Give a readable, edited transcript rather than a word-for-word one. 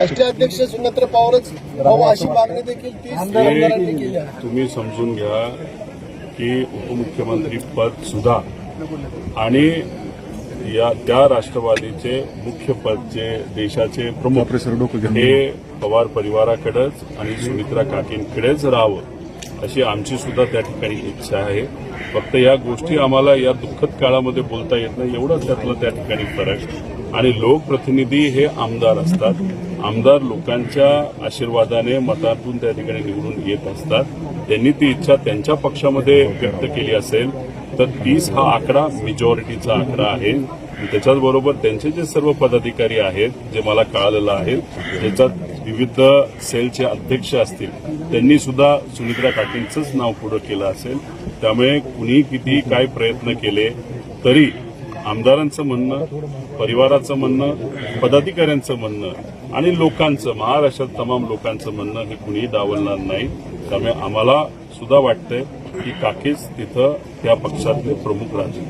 राष्ट्रीय अध्यक्ष सुनेत्र पवारच व्हावं अशी मागणी देखील 30 आमदारांनी केली आहे. तुम्ही समजून घ्या की उपमुख्यमंत्री पद सुद्धा आणि त्या राष्ट्रवादीचे मुख्य पद जे देशाचे प्रमुख हे पवार परिवाराकडेच आणि सुमित्रा काकींकडेच राहावं अशी आमची सुद्धा त्या ठिकाणी इच्छा आहे. फक्त या गोष्टी आम्हाला या दुःखद काळामध्ये बोलता येत नाही एवढंच त्यातलं त्या ठिकाणी फरक. आणि लोकप्रतिनिधी हे आमदार असतात. आमदार लोकांच्या आशीर्वादाने मतातून त्या ठिकाणी निवडून येत असतात. त्यांनी ती इच्छा त्यांच्या पक्षामध्ये व्यक्त केली असेल तर 30 हा आकडा मेजॉरिटीचा आकडा आहे. त्याच्याचबरोबर त्यांचे जे सर्व पदाधिकारी आहेत जे मला कळालेलं आहे ज्याच्यात विविध सेलचे अध्यक्ष असतील त्यांनी सुद्धा सुमित्रा काकींचंच नाव पुढे केलं असेल. त्यामुळे कुणी किती काय प्रयत्न केले तरी आमदारांचं म्हणणं, परिवाराचं म्हणणं, पदाधिकाऱ्यांचं म्हणणं आणि लोकांचं, महाराष्ट्रात तमाम लोकांचं म्हणणं हे कुणीही डावलणार नाही. त्यामुळे आम्हाला सुद्धा वाटतंय की काकीच तिथं त्या पक्षातले प्रमुख राहतील.